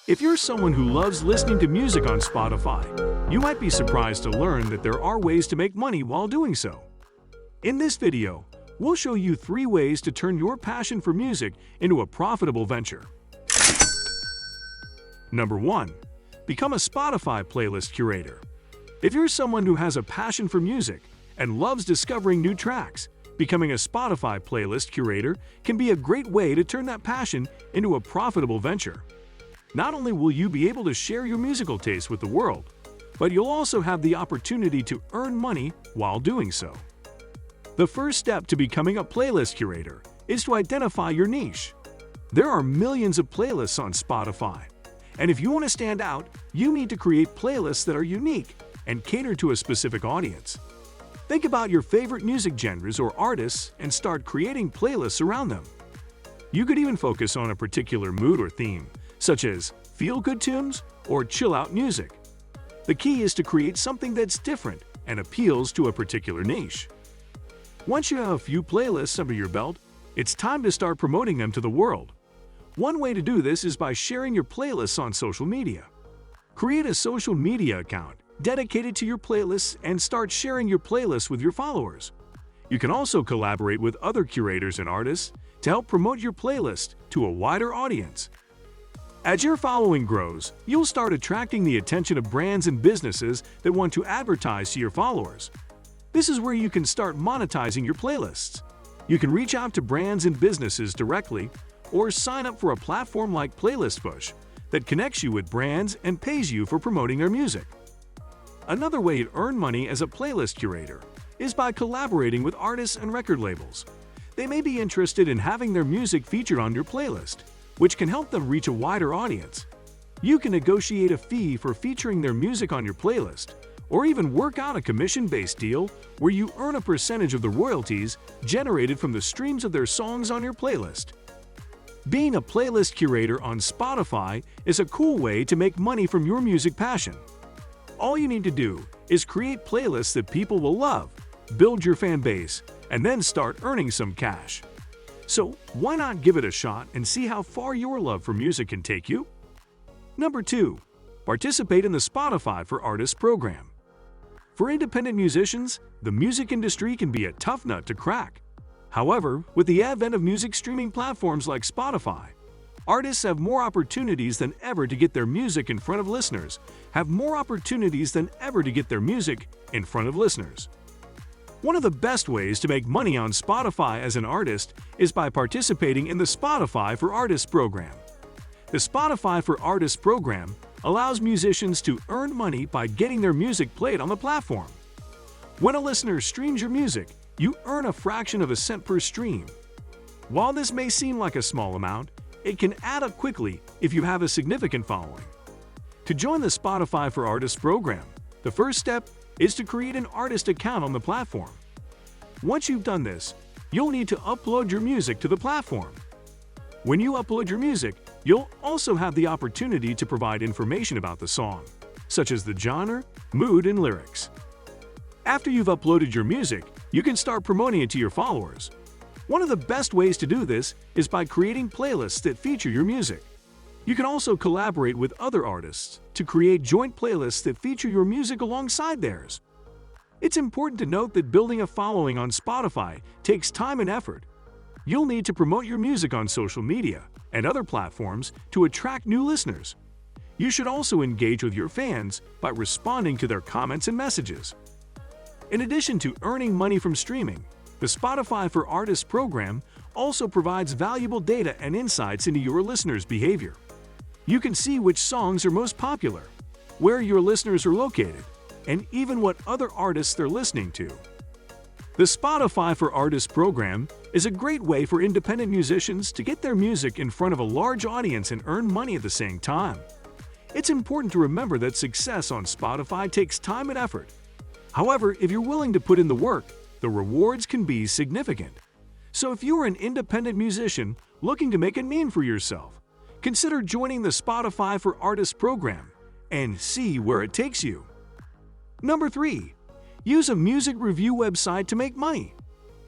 If you're someone who loves listening to music on Spotify, you might be surprised to learn that there are ways to make money while doing so. In this video, we'll show you 3 ways to turn your passion for music into a profitable venture. Number 1. Become a Spotify playlist curator. If you're someone who has a passion for music and loves discovering new tracks, becoming a Spotify playlist curator can be a great way to turn that passion into a profitable venture. Not only will you be able to share your musical taste with the world, but you'll also have the opportunity to earn money while doing so. The first step to becoming a playlist curator is to identify your niche. There are millions of playlists on Spotify, and if you want to stand out, you need to create playlists that are unique and cater to a specific audience. Think about your favorite music genres or artists and start creating playlists around them. You could even focus on a particular mood or theme, such as feel-good tunes or chill-out music. The key is to create something that's different and appeals to a particular niche. Once you have a few playlists under your belt, it's time to start promoting them to the world. One way to do this is by sharing your playlists on social media. Create a social media account dedicated to your playlists and start sharing your playlists with your followers. You can also collaborate with other curators and artists to help promote your playlist to a wider audience. As your following grows, you'll start attracting the attention of brands and businesses that want to advertise to your followers. This is where you can start monetizing your playlists. You can reach out to brands and businesses directly or sign up for a platform like Playlist Push that connects you with brands and pays you for promoting their music. Another way to earn money as a playlist curator is by collaborating with artists and record labels. They may be interested in having their music featured on your playlist, which can help them reach a wider audience. You can negotiate a fee for featuring their music on your playlist, or even work out a commission-based deal where you earn a percentage of the royalties generated from the streams of their songs on your playlist. Being a playlist curator on Spotify is a cool way to make money from your music passion. All you need to do is create playlists that people will love, build your fan base, and then start earning some cash. So why not give it a shot and see how far your love for music can take you? Number 2. Participate in the Spotify for Artists program. For independent musicians, the music industry can be a tough nut to crack. However, with the advent of music streaming platforms like Spotify, artists have more opportunities than ever to get their music in front of listeners, One of the best ways to make money on Spotify as an artist is by participating in the Spotify for Artists program. The Spotify for Artists program allows musicians to earn money by getting their music played on the platform. When a listener streams your music, you earn a fraction of a cent per stream. While this may seem like a small amount, it can add up quickly if you have a significant following. To join the Spotify for Artists program, the first step is to create an artist account on the platform. Once you've done this, you'll need to upload your music to the platform. When you upload your music, you'll also have the opportunity to provide information about the song, such as the genre, mood, and lyrics. After you've uploaded your music, you can start promoting it to your followers. One of the best ways to do this is by creating playlists that feature your music. You can also collaborate with other artists to create joint playlists that feature your music alongside theirs. It's important to note that building a following on Spotify takes time and effort. You'll need to promote your music on social media and other platforms to attract new listeners. You should also engage with your fans by responding to their comments and messages. In addition to earning money from streaming, the Spotify for Artists program also provides valuable data and insights into your listeners' behavior. You can see which songs are most popular, where your listeners are located, and even what other artists they're listening to. The Spotify for Artists program is a great way for independent musicians to get their music in front of a large audience and earn money at the same time. It's important to remember that success on Spotify takes time and effort. However, if you're willing to put in the work, the rewards can be significant. So if you're an independent musician looking to make a name for yourself, consider joining the Spotify for Artists program and see where it takes you. Number 3. Use a music review website to make money.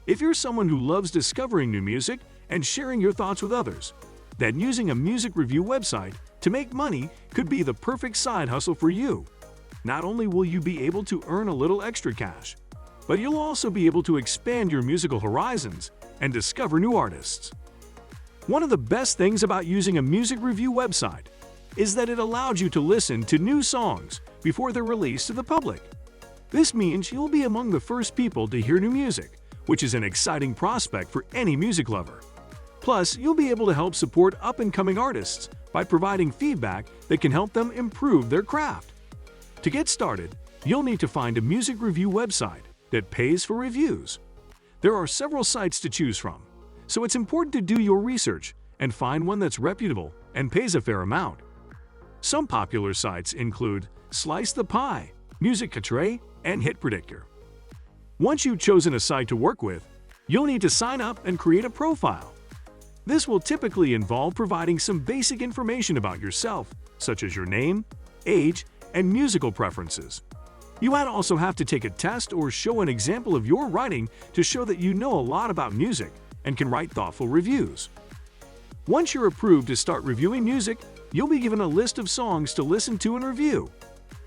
If you're someone who loves discovering new music and sharing your thoughts with others, then using a music review website to make money could be the perfect side hustle for you. Not only will you be able to earn a little extra cash, but you'll also be able to expand your musical horizons and discover new artists. One of the best things about using a music review website is that it allows you to listen to new songs before they're released to the public. This means you'll be among the first people to hear new music, which is an exciting prospect for any music lover. Plus, you'll be able to help support up-and-coming artists by providing feedback that can help them improve their craft. To get started, you'll need to find a music review website that pays for reviews. There are several sites to choose from, so it's important to do your research and find one that's reputable and pays a fair amount. Some popular sites include Slice the Pie, Music-Katray, and Hit Predictor. Once you've chosen a site to work with, you'll need to sign up and create a profile. This will typically involve providing some basic information about yourself, such as your name, age, and musical preferences. You might also have to take a test or show an example of your writing to show that you know a lot about music and can write thoughtful reviews. Once you're approved to start reviewing music, you'll be given a list of songs to listen to and review.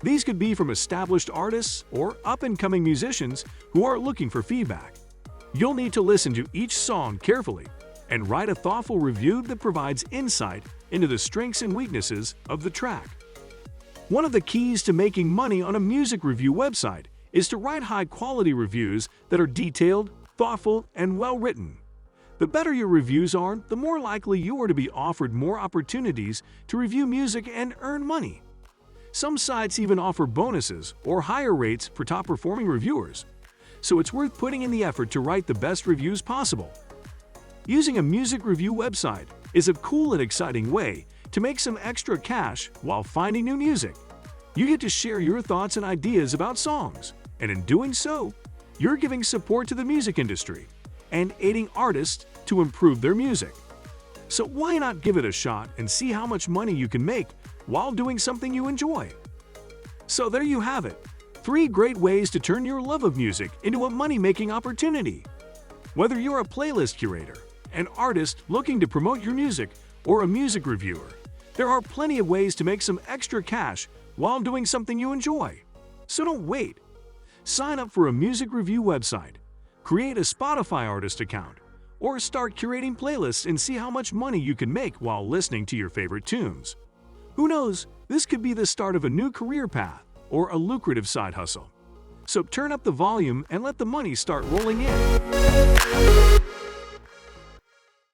These could be from established artists or up-and-coming musicians who are looking for feedback. You'll need to listen to each song carefully and write a thoughtful review that provides insight into the strengths and weaknesses of the track. One of the keys to making money on a music review website is to write high-quality reviews that are detailed, thoughtful, and well-written. The better your reviews are, the more likely you are to be offered more opportunities to review music and earn money. Some sites even offer bonuses or higher rates for top-performing reviewers, so it's worth putting in the effort to write the best reviews possible. Using a music review website is a cool and exciting way to make some extra cash while finding new music. You get to share your thoughts and ideas about songs, and in doing so, you're giving support to the music industry and aiding artists to improve their music. So why not give it a shot and see how much money you can make while doing something you enjoy? So there you have it, 3 great ways to turn your love of music into a money-making opportunity. Whether you're a playlist curator, an artist looking to promote your music, or a music reviewer, there are plenty of ways to make some extra cash while doing something you enjoy. So don't wait. Sign up for a music review website, create a Spotify artist account, or start curating playlists and see how much money you can make while listening to your favorite tunes. Who knows, this could be the start of a new career path or a lucrative side hustle. So turn up the volume and let the money start rolling in.